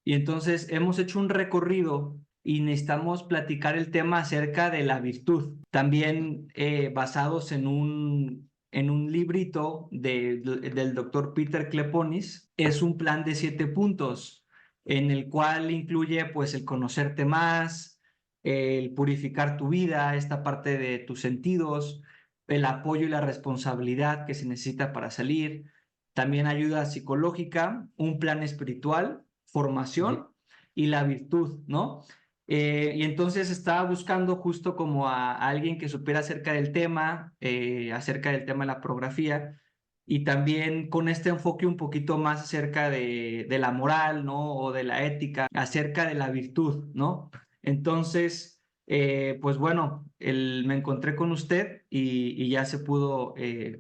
Y entonces hemos hecho un recorrido y necesitamos platicar el tema acerca de la virtud, también basados en un librito del doctor Peter Kleponis. Es un plan de 7 puntos en el cual incluye pues el conocerte más, el purificar tu vida, esta parte de tus sentidos, el apoyo y la responsabilidad que se necesita para salir, también ayuda psicológica, un plan espiritual, formación y la virtud, ¿no? Y entonces estaba buscando justo como a alguien que supiera acerca del tema de la pornografía, y también con este enfoque un poquito más acerca de la moral, ¿no? O de la ética, acerca de la virtud, ¿no? Entonces, pues bueno, me encontré con usted y ya se pudo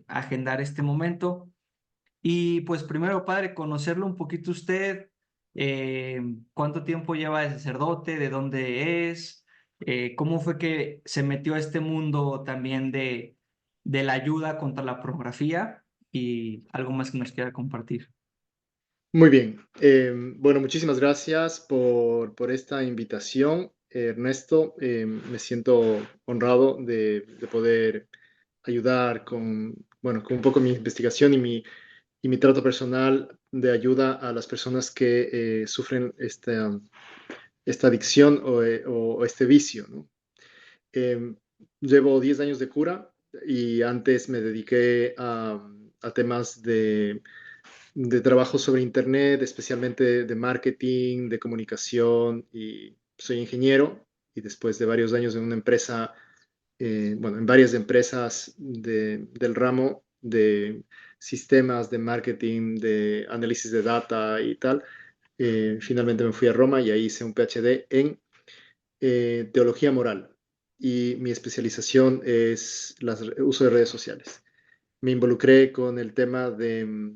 agendar este momento. Y pues primero, padre, conocerlo un poquito usted, cuánto tiempo lleva de sacerdote, de dónde es, cómo fue que se metió a este mundo también de la ayuda contra la pornografía y algo más que nos quiera compartir. Muy bien. Bueno, muchísimas gracias por esta invitación, Ernesto. Me siento honrado de poder ayudar con un poco mi investigación y mi trato personal de ayuda a las personas que sufren esta adicción o este vicio, ¿no? Em, Llevo 10 años de cura y antes me dediqué a temas de trabajo sobre Internet, especialmente de marketing, de comunicación, y soy ingeniero y después de varios años en una empresa, bueno, en varias empresas del ramo de sistemas de marketing, de análisis de data y tal, finalmente me fui a Roma y ahí hice un PhD en teología moral y mi especialización es el uso de redes sociales. Me involucré con el tema de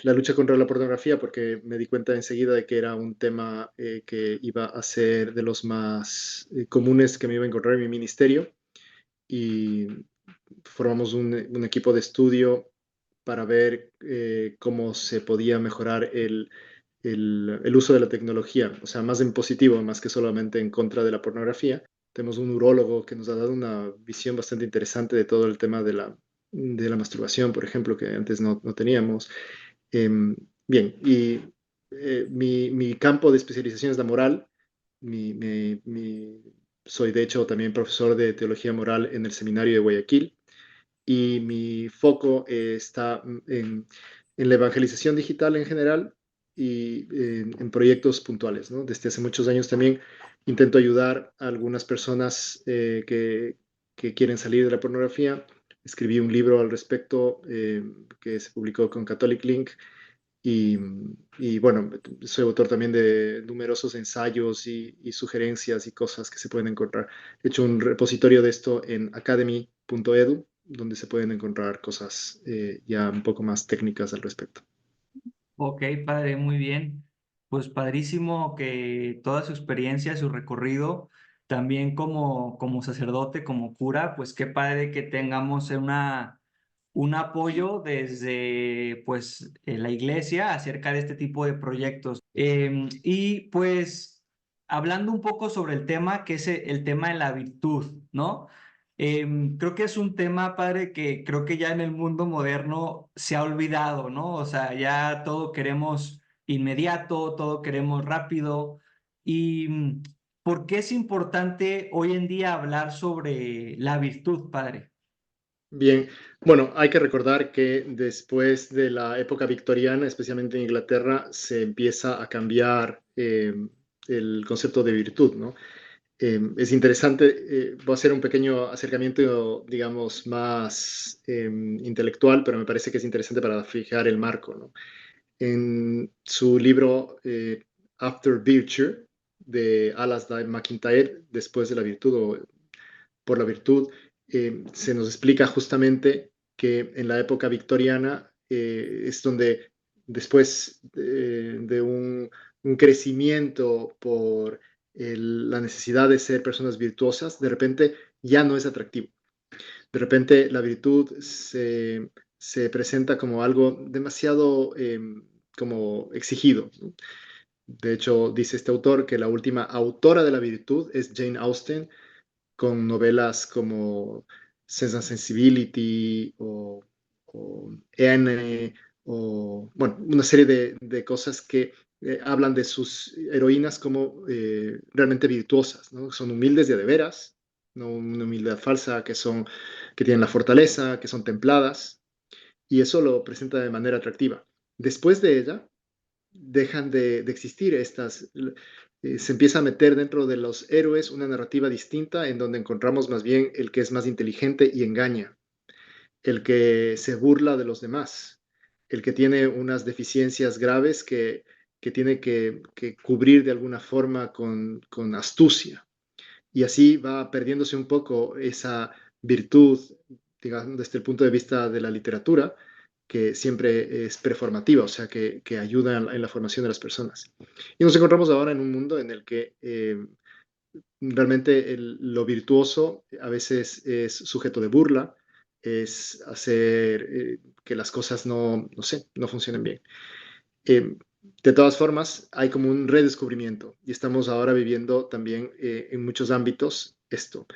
la lucha contra la pornografía, porque me di cuenta enseguida de que era un tema que iba a ser de los más comunes que me iba a encontrar en mi ministerio, y formamos un equipo de estudio para ver cómo se podía mejorar el uso de la tecnología, o sea, más en positivo, más que solamente en contra de la pornografía. Tenemos un urólogo que nos ha dado una visión bastante interesante de todo el tema de la masturbación, por ejemplo, que antes no teníamos. Em, Bien, y mi campo de especialización es la moral. Mi- mi- mi- Soy de hecho también profesor de teología moral en el seminario de Guayaquil, y mi foco está en la evangelización digital en general y en proyectos puntuales, ¿no? Desde hace muchos años también intento ayudar a algunas personas que quieren salir de la pornografía. Escribí un libro al respecto que se publicó con Catholic Link, y, y bueno, soy autor también de numerosos ensayos y sugerencias y cosas que se pueden encontrar. He hecho un repositorio de esto en academy.edu, donde se pueden encontrar cosas ya un poco más técnicas al respecto. Ok, padre, muy bien. Pues padrísimo que toda su experiencia, su recorrido, también como sacerdote, como cura, pues qué padre que tengamos un apoyo desde pues la iglesia acerca de este tipo de proyectos. Y pues hablando un poco sobre el tema, que es el tema de la virtud, ¿no? Creo que es un tema, padre, que creo que ya en el mundo moderno se ha olvidado, ¿no? O sea, ya todo queremos inmediato, todo queremos rápido. ¿Y por qué es importante hoy en día hablar sobre la virtud, padre? Bien, bueno, hay que recordar que después de la época victoriana, especialmente en Inglaterra, se empieza a cambiar el concepto de virtud, ¿no? Es interesante. Voy a hacer un pequeño acercamiento, digamos, más intelectual, pero me parece que es interesante para fijar el marco, ¿no? En su libro After Virtue, de Alasdair MacIntyre, después de la virtud o por la virtud, se nos explica justamente que en la época victoriana es donde, después de un crecimiento por la necesidad de ser personas virtuosas, de repente ya no es atractivo. De repente la virtud se presenta como algo demasiado como exigido, ¿no? De hecho, dice este autor que la última autora de la virtud es Jane Austen, con novelas como Sense and Sensibility o N, o bueno, una serie de cosas que hablan de sus heroínas como realmente virtuosas, ¿no? Son humildes de veras, no una humildad falsa, que tienen la fortaleza, que son templadas, y eso lo presenta de manera atractiva. Después de ella, dejan de existir se empieza a meter dentro de los héroes una narrativa distinta en donde encontramos más bien el que es más inteligente y engaña, el que se burla de los demás, el que tiene unas deficiencias graves que tiene que cubrir de alguna forma con astucia. Y así va perdiéndose un poco esa virtud, digamos, desde el punto de vista de la literatura, que siempre es performativa, o sea, que ayuda en la formación de las personas. Y nos encontramos ahora en un mundo en el que realmente lo virtuoso a veces es sujeto de burla, es hacer que las cosas no sé, no funcionen bien. Eh, de todas formas, hay como un redescubrimiento y estamos ahora viviendo también en muchos ámbitos esto,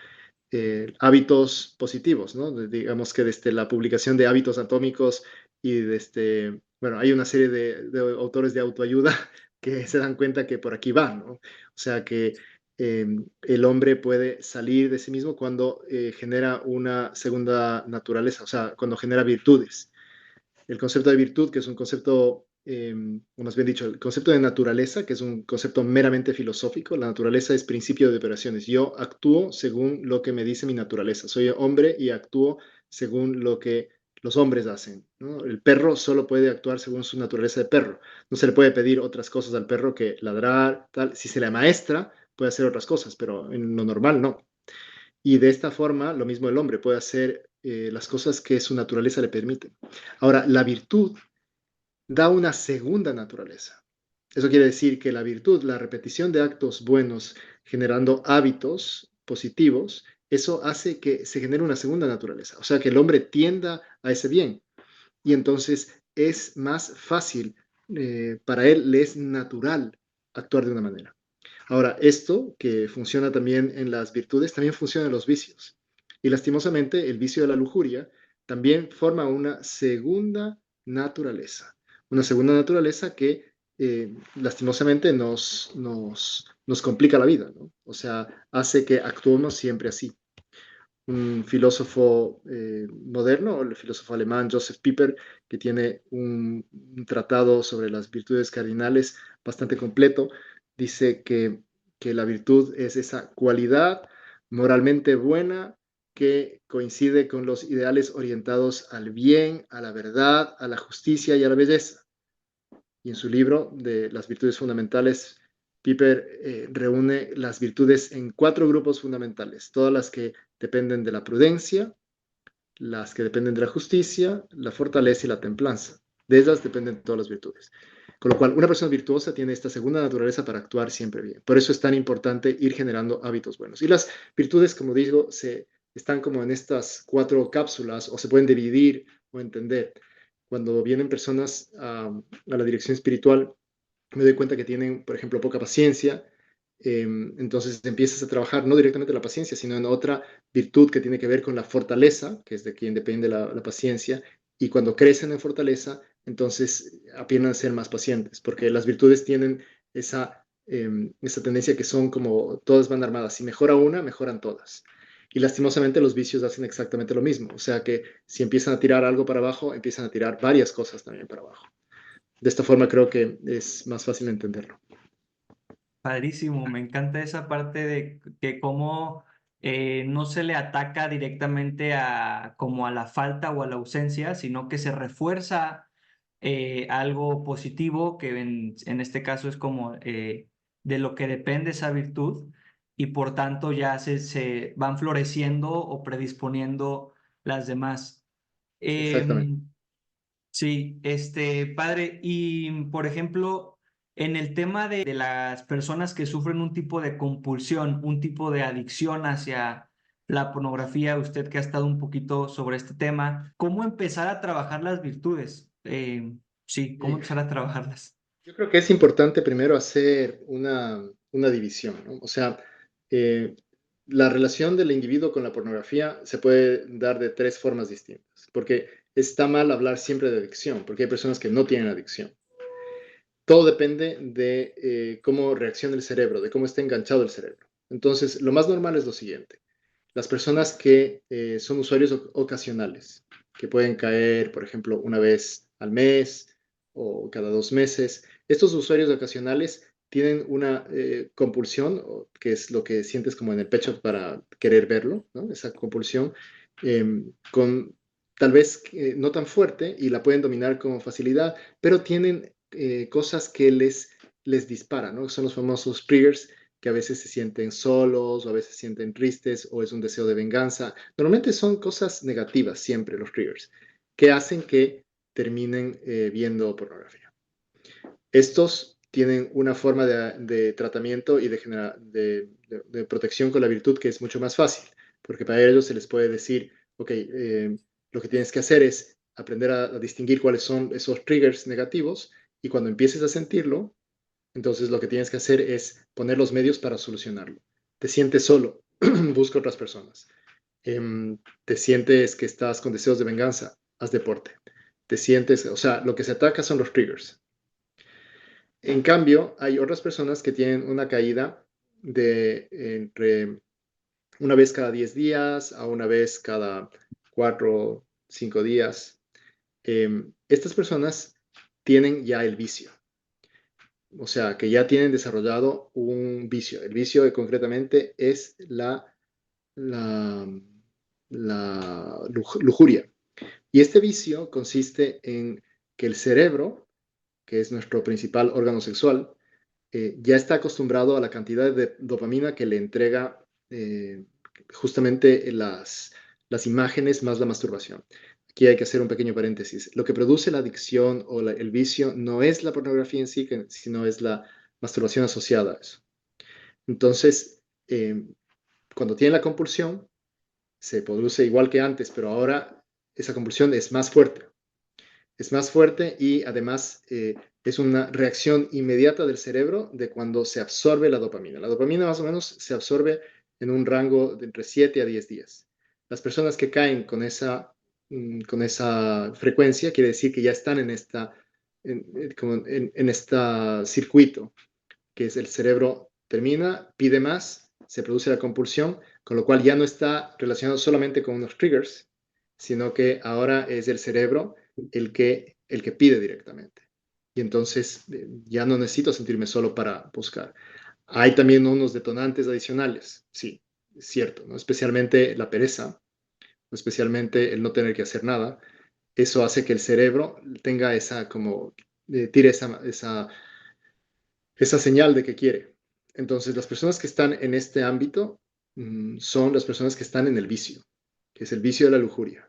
hábitos positivos, ¿no? Digamos que desde la publicación de Hábitos Atómicos y desde, bueno, hay una serie de autores de autoayuda que se dan cuenta que por aquí va, ¿no? O sea que el hombre puede salir de sí mismo cuando genera una segunda naturaleza, o sea, cuando genera virtudes. El concepto de virtud, que es un concepto, o más bien dicho, el concepto de naturaleza, que es un concepto meramente filosófico. La naturaleza es principio de operaciones. Yo actúo según lo que me dice mi naturaleza. Soy hombre y actúo según lo que los hombres hacen, ¿no? El perro solo puede actuar según su naturaleza de perro. No se le puede pedir otras cosas al perro que ladrar, tal. Si se le maestra, puede hacer otras cosas, pero en lo normal no. Y de esta forma, lo mismo el hombre puede hacer las cosas que su naturaleza le permite. Ahora, la virtud da una segunda naturaleza. Eso quiere decir que la virtud, la repetición de actos buenos generando hábitos positivos, eso hace que se genere una segunda naturaleza. O sea, que el hombre tienda a ese bien. Y entonces es más fácil, para él le es natural actuar de una manera. Ahora, esto que funciona también en las virtudes, también funciona en los vicios. Y lastimosamente, el vicio de la lujuria también forma una segunda naturaleza. Una segunda naturaleza que lastimosamente nos complica la vida, ¿no? O sea, hace que actuemos siempre así. Un filósofo moderno, el filósofo alemán Joseph Pieper, que tiene un tratado sobre las virtudes cardinales bastante completo, dice que la virtud es esa cualidad moralmente buena que coincide con los ideales orientados al bien, a la verdad, a la justicia y a la belleza. Y en su libro de las virtudes fundamentales, Piper reúne las virtudes en cuatro grupos fundamentales, todas las que dependen de la prudencia, las que dependen de la justicia, la fortaleza y la templanza. De ellas dependen todas las virtudes. Con lo cual, una persona virtuosa tiene esta segunda naturaleza para actuar siempre bien. Por eso es tan importante ir generando hábitos buenos. Y las virtudes, como digo, están como en estas cuatro cápsulas o se pueden dividir o entender. Cuando vienen personas a la dirección espiritual, me doy cuenta que tienen, por ejemplo, poca paciencia. Entonces empiezas a trabajar no directamente la paciencia, sino en otra virtud que tiene que ver con la fortaleza, que es de quien depende la paciencia. Y cuando crecen en fortaleza, entonces aprenden a ser más pacientes, porque las virtudes tienen esa tendencia que son como todas van armadas. Si mejora una, mejoran todas. Y lastimosamente los vicios hacen exactamente lo mismo. O sea que si empiezan a tirar algo para abajo, empiezan a tirar varias cosas también para abajo. De esta forma creo que es más fácil entenderlo. Padrísimo, me encanta esa parte de que cómo no se le ataca directamente a como a la falta o a la ausencia, sino que se refuerza algo positivo, que en este caso es como de lo que depende esa virtud, y por tanto ya se van floreciendo o predisponiendo las demás. Exactamente. Em, Sí, padre, y por ejemplo, en el tema de las personas que sufren un tipo de compulsión, un tipo de adicción hacia la pornografía, usted que ha estado un poquito sobre este tema, ¿cómo empezar a trabajar las virtudes? Sí, ¿cómo Eh, empezar a trabajarlas? yo creo que es importante primero hacer una división, ¿no? O sea, eh, la relación del individuo con la pornografía se puede dar de tres formas distintas, porque está mal hablar siempre de adicción, porque hay personas que no tienen adicción. Todo depende de cómo reacciona el cerebro, de cómo está enganchado el cerebro. Entonces, lo más normal es lo siguiente. Las personas que son usuarios ocasionales, que pueden caer, por ejemplo, una vez al mes o cada 2 meses, estos usuarios ocasionales tienen una compulsión, que es lo que sientes como en el pecho para querer verlo, ¿no? Esa compulsión, con tal vez no tan fuerte y la pueden dominar con facilidad, pero tienen cosas que les disparan, ¿no? Son los famosos triggers que a veces se sienten solos o a veces se sienten tristes o es un deseo de venganza. Normalmente son cosas negativas siempre los triggers que hacen que terminen viendo pornografía. Estos tienen una forma de tratamiento y de protección con la virtud que es mucho más fácil, porque para ellos se les puede decir, ok, lo que tienes que hacer es aprender a distinguir cuáles son esos triggers negativos y cuando empieces a sentirlo, entonces lo que tienes que hacer es poner los medios para solucionarlo. Te sientes solo, busca otras personas. Te sientes que estás con deseos de venganza, haz deporte. Te sientes, o sea, lo que se ataca son los triggers. En cambio, hay otras personas que tienen una caída de entre una vez cada 10 días a una vez cada 4, 5 días. Estas personas tienen ya el vicio. O sea, que ya tienen desarrollado un vicio. El vicio concretamente es la, la lujuria. Y este vicio consiste en que el cerebro, que es nuestro principal órgano sexual, ya está acostumbrado a la cantidad de dopamina que le entrega justamente las imágenes más la masturbación. Aquí hay que hacer un pequeño paréntesis. Lo que produce la adicción o el vicio no es la pornografía en sí, sino es la masturbación asociada a eso. Entonces, cuando tiene la compulsión, se produce igual que antes, pero ahora esa compulsión es más fuerte. Es más fuerte y además es una reacción inmediata del cerebro de cuando se absorbe la dopamina. La dopamina más o menos se absorbe en un rango de entre 7 a 10 días. Las personas que caen con esa frecuencia quiere decir que ya están en este circuito, que es el cerebro termina, pide más, se produce la compulsión, con lo cual ya no está relacionado solamente con unos triggers, sino que ahora es el cerebro el que pide directamente. Y entonces ya no necesito sentirme solo para buscar. Hay también unos detonantes adicionales, sí, es cierto, ¿no? Especialmente la pereza, especialmente el no tener que hacer nada. Eso hace que el cerebro tenga tire esa señal de que quiere. Entonces, las personas que están en este ámbito son las personas que están en el vicio, que es el vicio de la lujuria.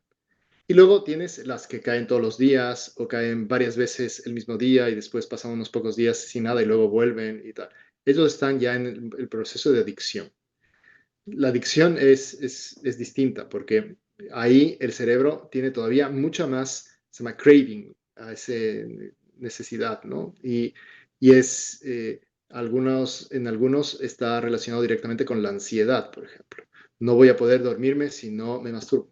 Y luego tienes las que caen todos los días o caen varias veces el mismo día y después pasan unos pocos días sin nada y luego vuelven y tal. Ellos están ya en el proceso de adicción. La adicción es distinta porque ahí el cerebro tiene todavía mucha más, se llama craving, a esa necesidad, ¿no? Y en algunos está relacionado directamente con la ansiedad, por ejemplo. No voy a poder dormirme si no me masturbo.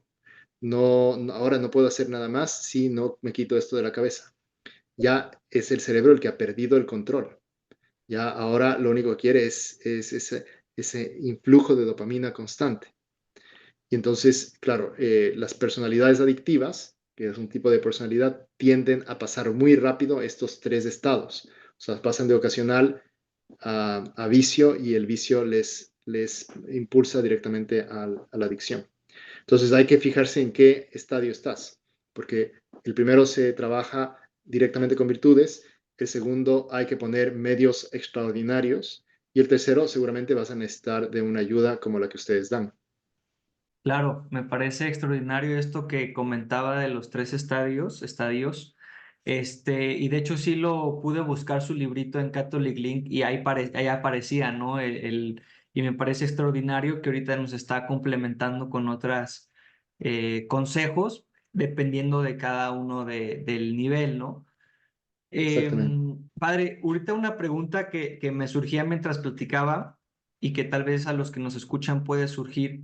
Ahora no puedo hacer nada más si no me quito esto de la cabeza. Ya es el cerebro el que ha perdido el control. Ya ahora lo único que quiere es ese influjo de dopamina constante. Y entonces, claro, las personalidades adictivas, que es un tipo de personalidad, tienden a pasar muy rápido estos tres estados. O sea, pasan de ocasional a vicio y el vicio les impulsa directamente a la adicción. Entonces hay que fijarse en qué estadio estás, porque el primero se trabaja directamente con virtudes, el segundo hay que poner medios extraordinarios y el tercero seguramente vas a necesitar de una ayuda como la que ustedes dan. Claro, me parece extraordinario esto que comentaba de los tres estadios, y de hecho sí lo pude buscar su librito en Catholic Link y ahí aparecía, ¿no? Y me parece extraordinario que ahorita nos está complementando con otros consejos, dependiendo de cada uno del nivel, ¿no? exactamente. Padre, ahorita una pregunta que me surgía mientras platicaba y que tal vez a los que nos escuchan puede surgir.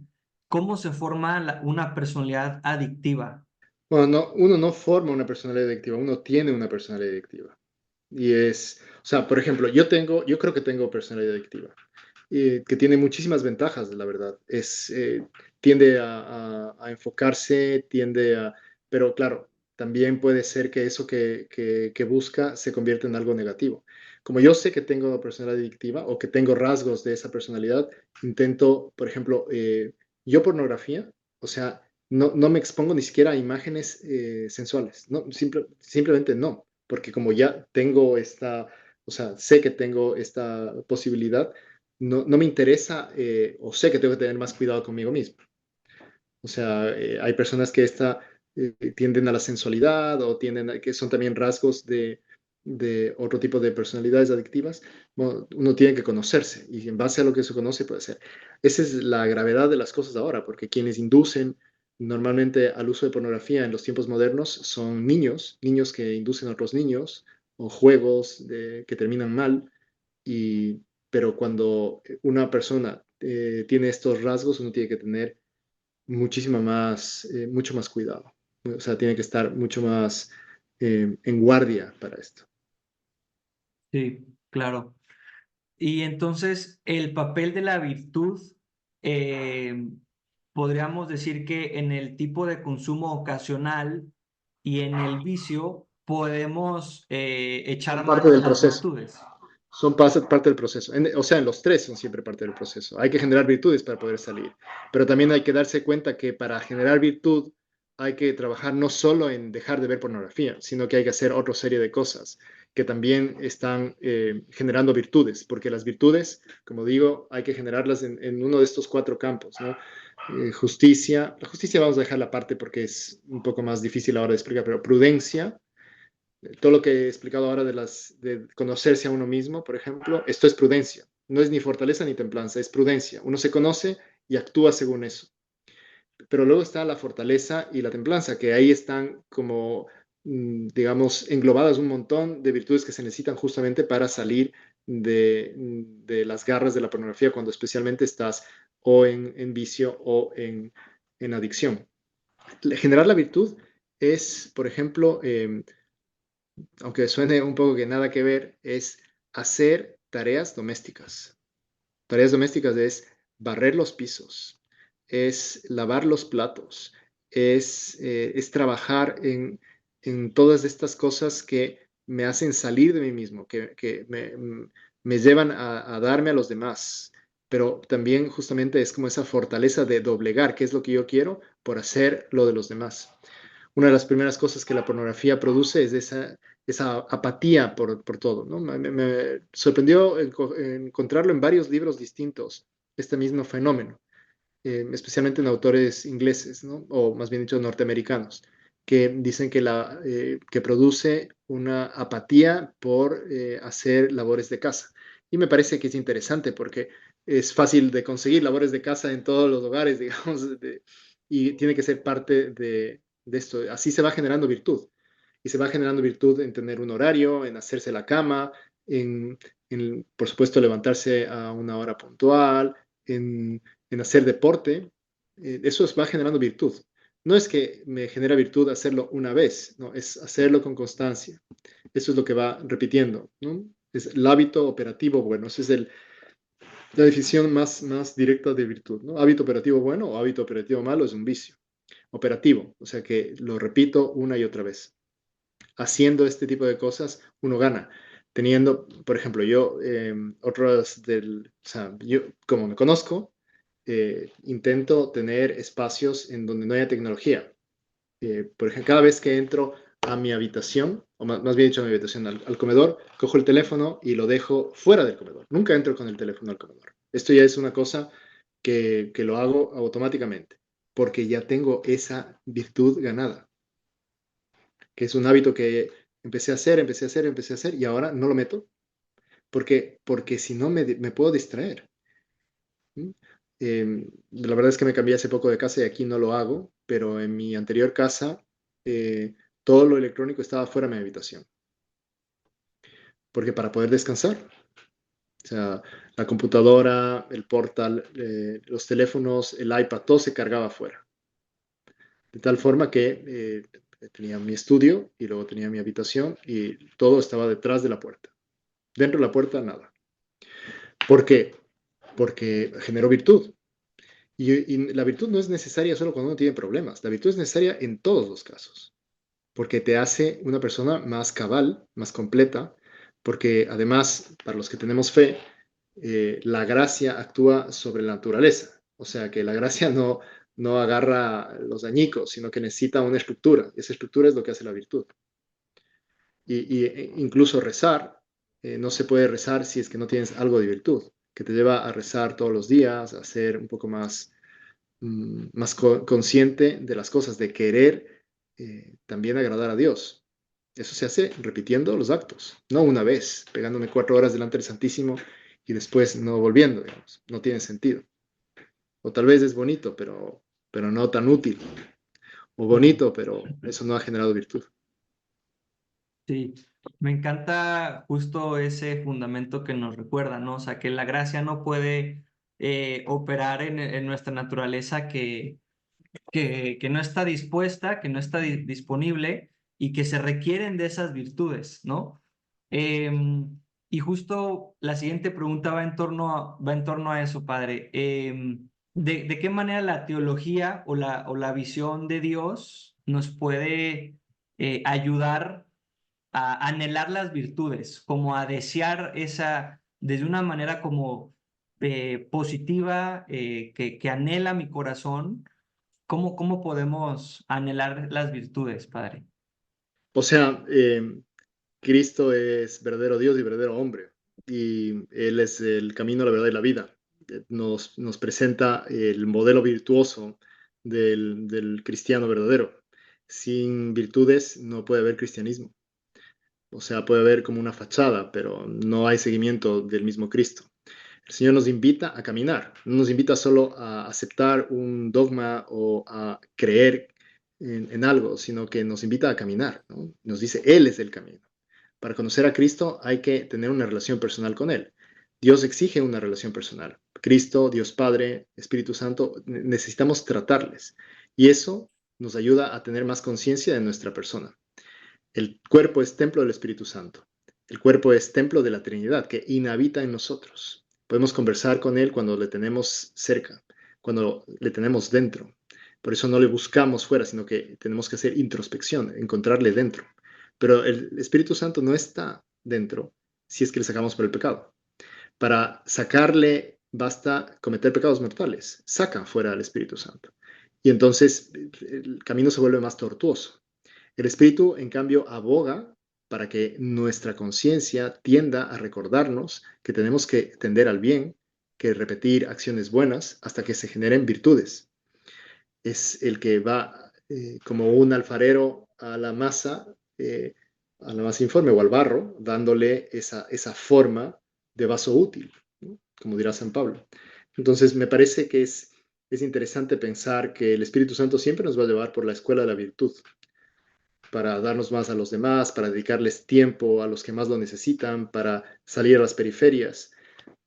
¿Cómo se forma una personalidad adictiva? Bueno, no, uno no forma una personalidad adictiva, uno tiene una personalidad adictiva. Y o sea, por ejemplo, yo creo que tengo personalidad adictiva, que tiene muchísimas ventajas, la verdad. Tiende a enfocarse, pero claro, también puede ser que eso que busca se convierta en algo negativo. Como yo sé que tengo personalidad adictiva o que tengo rasgos de esa personalidad, intento, por ejemplo, yo pornografía, o sea, no me expongo ni siquiera a imágenes sensuales, no, simplemente no, porque como ya tengo o sea, sé que tengo esta posibilidad, no me interesa o sé que tengo que tener más cuidado conmigo mismo. O sea, hay personas que tienden a la sensualidad o que son también rasgos de otro tipo de personalidades adictivas. Bueno, uno tiene que conocerse y en base a lo que se conoce puede ser. Esa es la gravedad de las cosas ahora, porque quienes inducen normalmente al uso de pornografía en los tiempos modernos son niños, niños que inducen a otros niños o juegos que terminan mal. Y, pero cuando una persona tiene estos rasgos, uno tiene que tener mucho más cuidado. O sea, tiene que estar mucho más en guardia para esto. Sí, claro. Y entonces el papel de la virtud, eh, podríamos decir que en el tipo de consumo ocasional y en el vicio podemos echar Son parte mano de del las proceso. virtudes. Son parte del proceso. O sea, en los tres son siempre parte del proceso. Hay que generar virtudes para poder salir. Pero también hay que darse cuenta que para generar virtud hay que trabajar no solo en dejar de ver pornografía, sino que hay que hacer otra serie de cosas que también están generando virtudes, porque las virtudes, como digo, hay que generarlas en uno de estos cuatro campos, ¿no? Justicia, la justicia vamos a dejarla aparte porque es un poco más difícil ahora de explicar, pero prudencia, todo lo que he explicado ahora de conocerse a uno mismo, por ejemplo, esto es prudencia. No es ni fortaleza ni templanza, es prudencia. Uno se conoce y actúa según eso. Pero luego está la fortaleza y la templanza, que ahí están como, digamos, englobadas un montón de virtudes que se necesitan justamente para salir de las garras de la pornografía, cuando especialmente estás o en vicio o en adicción. Generar la virtud es, por ejemplo, aunque suene un poco que nada que ver, es hacer tareas domésticas. Tareas domésticas es barrer los pisos, es lavar los platos, es trabajar en todas estas cosas que me hacen salir de mí mismo, que me llevan a darme a los demás. Pero también justamente es como esa fortaleza de doblegar qué es lo que yo quiero por hacer lo de los demás. Una de las primeras cosas que la pornografía produce es esa apatía por todo, ¿no? Me sorprendió encontrarlo en varios libros distintos, este mismo fenómeno, especialmente en autores ingleses, ¿no? O más bien dicho, norteamericanos, que dicen que produce una apatía por hacer labores de casa. Y me parece que es interesante porque es fácil de conseguir labores de casa en todos los hogares, digamos, y tiene que ser parte de esto. Así se va generando virtud. Y se va generando virtud en tener un horario, en hacerse la cama, en, por supuesto, levantarse a una hora puntual, en hacer deporte. Eso va generando virtud. No es que me genera virtud hacerlo una vez, no, es hacerlo con constancia. Eso es lo que va repitiendo, ¿no? Es el hábito operativo bueno. Esa es la definición más directa de virtud, ¿no? Hábito operativo bueno o hábito operativo malo es un vicio. Operativo, o sea que lo repito una y otra vez. Haciendo este tipo de cosas, uno gana. Teniendo, por ejemplo, o sea, yo como me conozco, intento tener espacios en donde no haya tecnología. Por ejemplo, cada vez que entro a mi habitación, o más bien dicho a mi habitación, al comedor, cojo el teléfono y lo dejo fuera del comedor. Nunca entro con el teléfono al comedor. Esto ya es una cosa que lo hago automáticamente, porque ya tengo esa virtud ganada, que es un hábito que empecé a hacer y ahora no lo meto, porque si no me puedo distraer. ¿Sí? La verdad es que me cambié hace poco de casa y aquí no lo hago, pero en mi anterior casa todo lo electrónico estaba fuera de mi habitación. porque para poder descansar, o sea, la computadora, el portal, los teléfonos, el iPad, todo se cargaba afuera. De tal forma que tenía mi estudio y luego tenía mi habitación y todo estaba detrás de la puerta. Dentro de la puerta, nada. ¿Por qué? Porque generó virtud. Y la virtud no es necesaria solo cuando uno tiene problemas. La virtud es necesaria en todos los casos, porque te hace una persona más cabal, más completa, porque además, para los que tenemos fe, la gracia actúa sobre la naturaleza. O sea, que la gracia no agarra los añicos, sino que necesita una estructura. Y esa estructura es lo que hace la virtud. Incluso rezar, no se puede rezar si es que no tienes algo de virtud, que te lleva a rezar todos los días, a ser un poco más consciente de las cosas, de querer también agradar a Dios. Eso se hace repitiendo los actos, no una vez, pegándome 4 horas delante del Santísimo y después no volviendo, digamos. No tiene sentido. O tal vez es bonito, pero no tan útil. O bonito, pero eso no ha generado virtud. Sí, me encanta justo ese fundamento que nos recuerda, ¿no? O sea, que la gracia no puede operar en nuestra naturaleza que no está dispuesta, que no está disponible y que se requieren de esas virtudes, ¿no? Y justo la siguiente pregunta va en torno a eso, padre. ¿De qué manera la teología o la visión de Dios nos puede ayudar a anhelar las virtudes, como a desear esa, desde una manera como positiva, que anhela mi corazón? ¿Cómo podemos anhelar las virtudes, Padre? O sea, Cristo es verdadero Dios y verdadero hombre, y Él es el camino, la verdad y la vida. Nos presenta el modelo virtuoso del cristiano verdadero. Sin virtudes no puede haber cristianismo. O sea, puede haber como una fachada, pero no hay seguimiento del mismo Cristo. El Señor nos invita a caminar, no nos invita solo a aceptar un dogma o a creer en algo, sino que nos invita a caminar, ¿no? Nos dice, Él es el camino. Para conocer a Cristo hay que tener una relación personal con Él. Dios exige una relación personal. Cristo, Dios Padre, Espíritu Santo, necesitamos tratarles. Y eso nos ayuda a tener más conciencia de nuestra persona. El cuerpo es templo del Espíritu Santo. El cuerpo es templo de la Trinidad que inhabita en nosotros. Podemos conversar con Él cuando le tenemos cerca, cuando le tenemos dentro. Por eso no le buscamos fuera, sino que tenemos que hacer introspección, encontrarle dentro. Pero el Espíritu Santo no está dentro si es que le sacamos por el pecado. Para sacarle basta cometer pecados mortales. Saca fuera al Espíritu Santo. Y entonces el camino se vuelve más tortuoso. El Espíritu, en cambio, aboga para que nuestra conciencia tienda a recordarnos que tenemos que tender al bien, que repetir acciones buenas hasta que se generen virtudes. Es el que va como un alfarero a la masa informe o al barro, dándole esa forma de vaso útil, ¿no? Como dirá San Pablo. Entonces, me parece que es interesante pensar que el Espíritu Santo siempre nos va a llevar por la escuela de la virtud, para darnos más a los demás, para dedicarles tiempo a los que más lo necesitan, para salir a las periferias.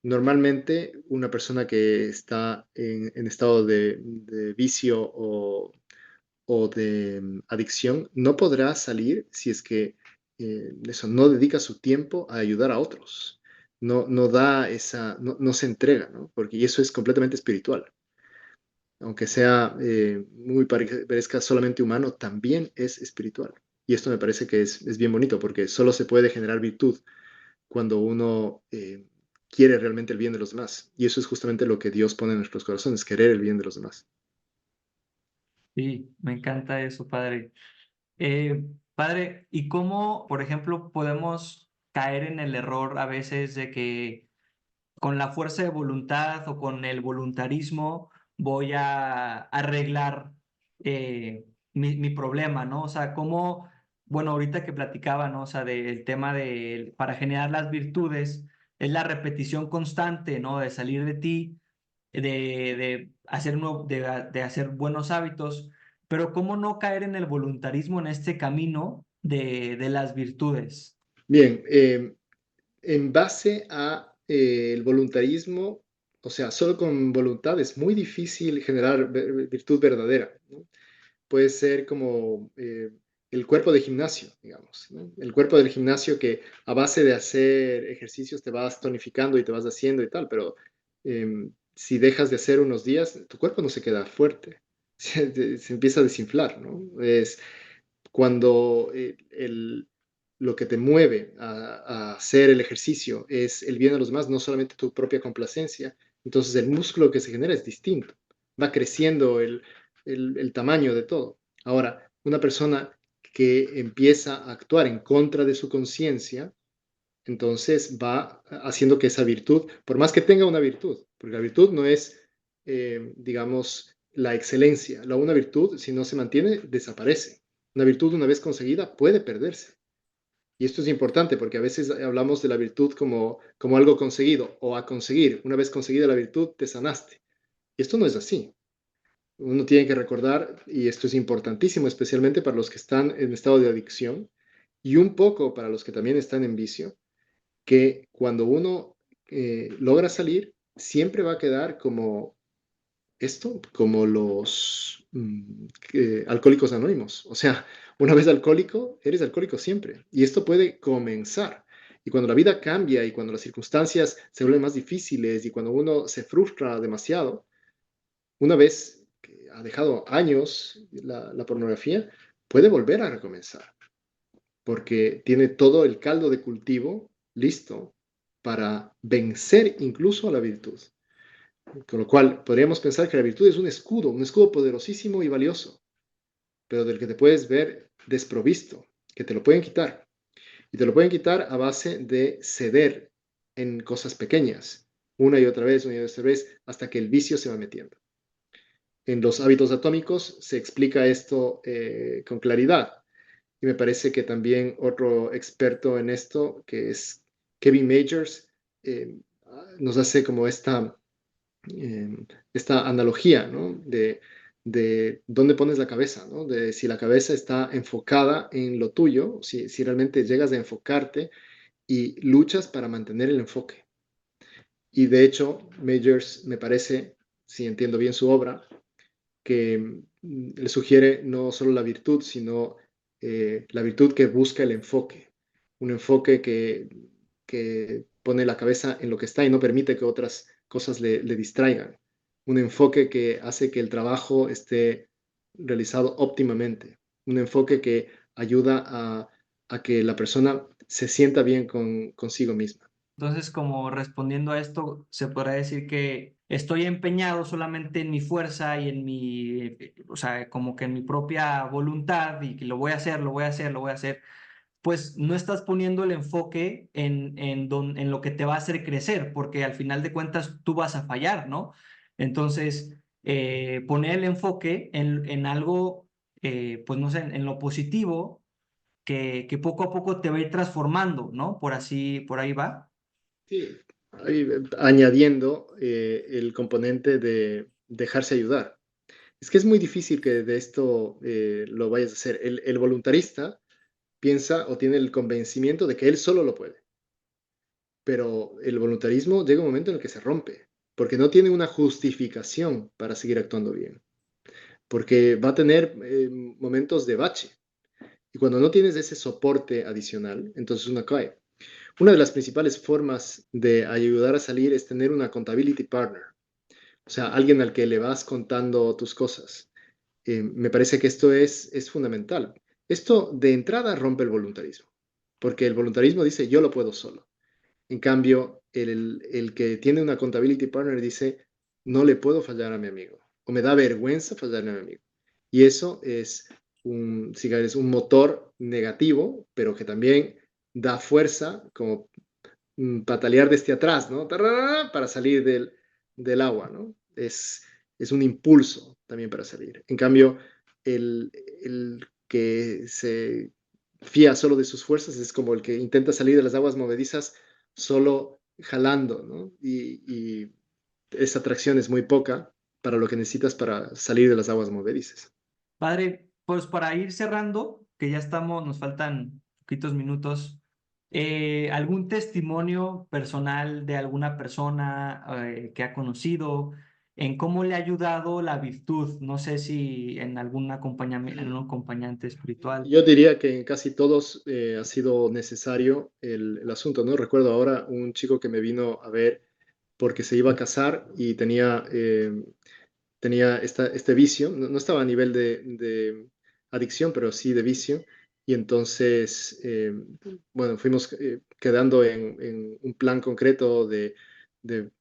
Normalmente, una persona que está en estado de vicio o de adicción no podrá salir si es que eso no dedica su tiempo a ayudar a otros. No da no se entrega, ¿no? Porque y eso es completamente espiritual. Aunque sea parezca solamente humano, también es espiritual. Y esto me parece que es bien bonito, porque solo se puede generar virtud cuando uno quiere realmente el bien de los demás. Y eso es justamente lo que Dios pone en nuestros corazones, querer el bien de los demás. Sí, me encanta eso, Padre. Padre, ¿y cómo, por ejemplo, podemos caer en el error a veces de que con la fuerza de voluntad o con el voluntarismo voy a arreglar mi problema, ¿no? O sea, cómo, bueno, ahorita que platicaba, ¿no? O sea, del tema de, para generar las virtudes, es la repetición constante, ¿no? De salir de ti, de hacer, de hacer buenos hábitos, pero cómo no caer en el voluntarismo en este camino de las virtudes. Bien, en base a el voluntarismo, o sea, solo con voluntad es muy difícil generar virtud verdadera, ¿no? Puede ser como el cuerpo de gimnasio, digamos, ¿no? El cuerpo del gimnasio que a base de hacer ejercicios te vas tonificando y te vas haciendo y tal, pero si dejas de hacer unos días, tu cuerpo no se queda fuerte, se empieza a desinflar, ¿no? Es cuando lo que te mueve a hacer el ejercicio es el bien de los demás, no solamente tu propia complacencia, entonces el músculo que se genera es distinto, va creciendo el tamaño de todo. Ahora, una persona que empieza a actuar en contra de su conciencia, entonces va haciendo que esa virtud, por más que tenga una virtud, porque la virtud no es, digamos, la excelencia, una virtud, si no se mantiene, desaparece. Una virtud, una vez conseguida, puede perderse. Y esto es importante porque a veces hablamos de la virtud como algo conseguido o a conseguir. Una vez conseguida la virtud, te sanaste. Y esto no es así. Uno tiene que recordar, y esto es importantísimo, especialmente para los que están en estado de adicción y un poco para los que también están en vicio, que cuando uno logra salir, siempre va a quedar como esto, como los alcohólicos anónimos. O sea, una vez alcohólico, eres alcohólico siempre. Y esto puede comenzar. Y cuando la vida cambia y cuando las circunstancias se vuelven más difíciles y cuando uno se frustra demasiado, una vez que ha dejado años la pornografía, puede volver a recomenzar porque tiene todo el caldo de cultivo listo para vencer incluso a la virtud. Con lo cual, podríamos pensar que la virtud es un escudo poderosísimo y valioso, pero del que te puedes ver desprovisto, que te lo pueden quitar. Y te lo pueden quitar a base de ceder en cosas pequeñas, una y otra vez, hasta que el vicio se va metiendo. En los hábitos atómicos se explica esto con claridad. Y me parece que también otro experto en esto, que es Kevin Majors, nos hace como esta analogía, ¿no? De dónde pones la cabeza, ¿no? De si la cabeza está enfocada en lo tuyo, si realmente llegas a enfocarte y luchas para mantener el enfoque. Y de hecho, Majors me parece, si entiendo bien su obra, que le sugiere no solo la virtud, sino la virtud que busca el enfoque. Un enfoque que pone la cabeza en lo que está y no permite que otras cosas le distraigan. Un enfoque que hace que el trabajo esté realizado óptimamente. Un enfoque que ayuda a que la persona se sienta bien consigo misma. Entonces, como respondiendo a esto, se podrá decir que estoy empeñado solamente en mi fuerza y en o sea, como que en mi propia voluntad y que lo voy a hacer, lo voy a hacer, lo voy a hacer. Pues no estás poniendo el enfoque en lo que te va a hacer crecer, porque al final de cuentas tú vas a fallar, ¿no? Entonces, poner el enfoque en algo, pues no sé, en lo positivo, que poco a poco te va a ir transformando, ¿no? Por ahí va. Sí, añadiendo el componente de dejarse ayudar. Es que es muy difícil que de esto lo vayas a hacer. El voluntarista piensa o tiene el convencimiento de que él solo lo puede, pero el voluntarismo llega un momento en el que se rompe, porque no tiene una justificación para seguir actuando bien, porque va a tener momentos de bache. Y cuando no tienes ese soporte adicional, entonces uno cae. Una de las principales formas de ayudar a salir es tener una accountability partner, o sea, alguien al que le vas contando tus cosas. Me parece que esto es fundamental. Esto de entrada rompe el voluntarismo, porque el voluntarismo dice yo lo puedo solo. En cambio, el que tiene una accountability partner dice no le puedo fallar a mi amigo o me da vergüenza fallarle a mi amigo. Y eso es si quieres, un motor negativo, pero que también da fuerza como patalear desde atrás, ¿no? Tararara, para salir del agua, ¿no? Es un impulso también para salir. En cambio, el que se fía solo de sus fuerzas es como el que intenta salir de las aguas movedizas solo jalando, ¿no? Y esa atracción es muy poca para lo que necesitas para salir de las aguas movedizas. Padre, pues para ir cerrando, que ya estamos, nos faltan poquitos minutos. ¿Algún testimonio personal de alguna persona que ha conocido en cómo le ha ayudado la virtud? No sé si en algún acompañamiento, en un acompañante espiritual. Yo diría que en casi todos ha sido necesario el asunto, ¿no? Recuerdo ahora un chico que me vino a ver porque se iba a casar y tenía este vicio, no estaba a nivel de adicción, pero sí de vicio. Y entonces, bueno, fuimos quedando en un plan concreto de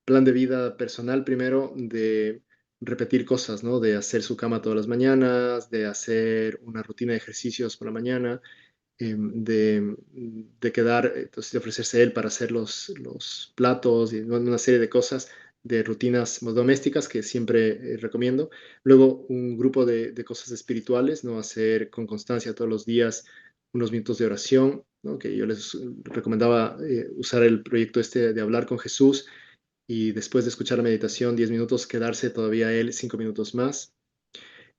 plan de vida personal primero, de repetir cosas, ¿no? De hacer su cama todas las mañanas, de hacer una rutina de ejercicios por la mañana, de quedar, entonces de ofrecerse él para hacer los platos y bueno, una serie de cosas, de rutinas domésticas que siempre recomiendo. Luego un grupo de cosas espirituales, ¿no? Hacer con constancia todos los días unos minutos de oración, ¿no? Que yo les recomendaba usar el proyecto este de hablar con Jesús y después de escuchar la meditación 10 minutos, quedarse todavía él 5 minutos más,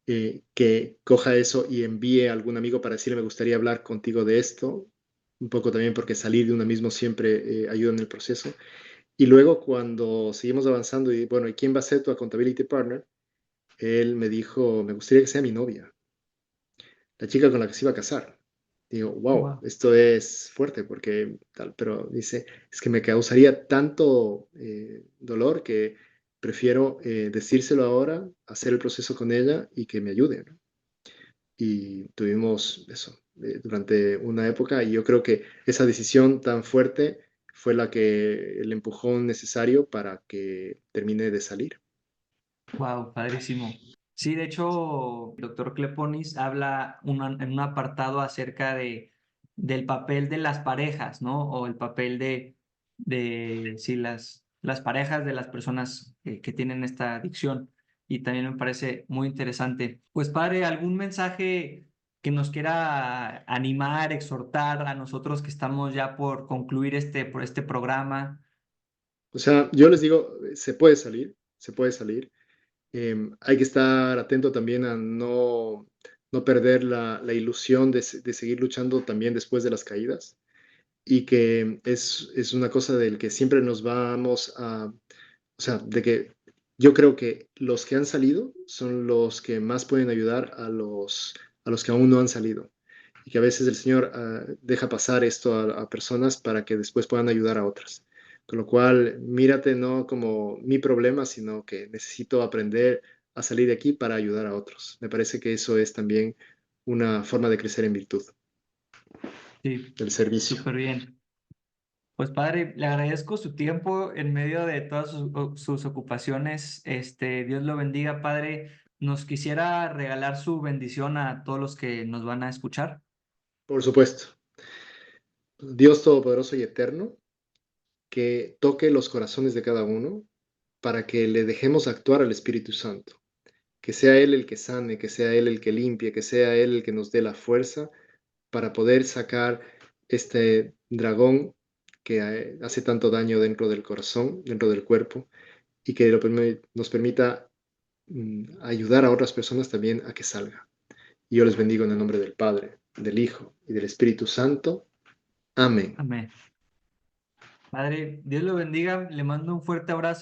que coja eso y envíe a algún amigo para decirle, me gustaría hablar contigo de esto, un poco también porque salir de uno mismo siempre ayuda en el proceso. Y luego cuando seguimos avanzando y bueno, ¿y quién va a ser tu accountability partner? Él me dijo, me gustaría que sea mi novia, la chica con la que se iba a casar. Digo, wow, Wow. esto es fuerte porque tal, pero dice, es que me causaría tanto dolor que prefiero decírselo ahora, hacer el proceso con ella y que me ayude, ¿no? Y tuvimos eso durante una época y yo creo que esa decisión tan fuerte fue la que el empujón necesario para que termine de salir. Wow, padrísimo. Sí, de hecho, el doctor Kleponis habla en un apartado acerca del papel de las parejas, ¿no? O el papel de sí, las parejas de las personas que tienen esta adicción. Y también me parece muy interesante. Pues, padre, ¿algún mensaje que nos quiera animar, exhortar a nosotros que estamos ya por concluir por este programa? O sea, yo les digo, se puede salir, se puede salir. Hay que estar atento también a no perder la ilusión de seguir luchando también después de las caídas y que es una cosa del que siempre nos vamos a, o sea, de que yo creo que los que han salido son los que más pueden ayudar a los que aún no han salido. Y que a veces el Señor deja pasar esto a personas para que después puedan ayudar a otras. Con lo cual, mírate no como mi problema, sino que necesito aprender a salir de aquí para ayudar a otros. Me parece que eso es también una forma de crecer en virtud, Sí, del servicio. súper bien. Pues padre, le agradezco su tiempo en medio de todas sus ocupaciones. Dios lo bendiga, padre. Nos quisiera regalar su bendición a todos los que nos van a escuchar. Por supuesto, Dios Todopoderoso y Eterno, que toque los corazones de cada uno para que le dejemos actuar al Espíritu Santo. Que sea Él el que sane, que sea Él el que limpie, que sea Él el que nos dé la fuerza para poder sacar este dragón que hace tanto daño dentro del corazón, dentro del cuerpo, y que nos permita ayudar a otras personas también a que salga. Y yo les bendigo en el nombre del Padre, del Hijo y del Espíritu Santo. Amén. Amén. Padre, Dios lo bendiga. Le mando un fuerte abrazo.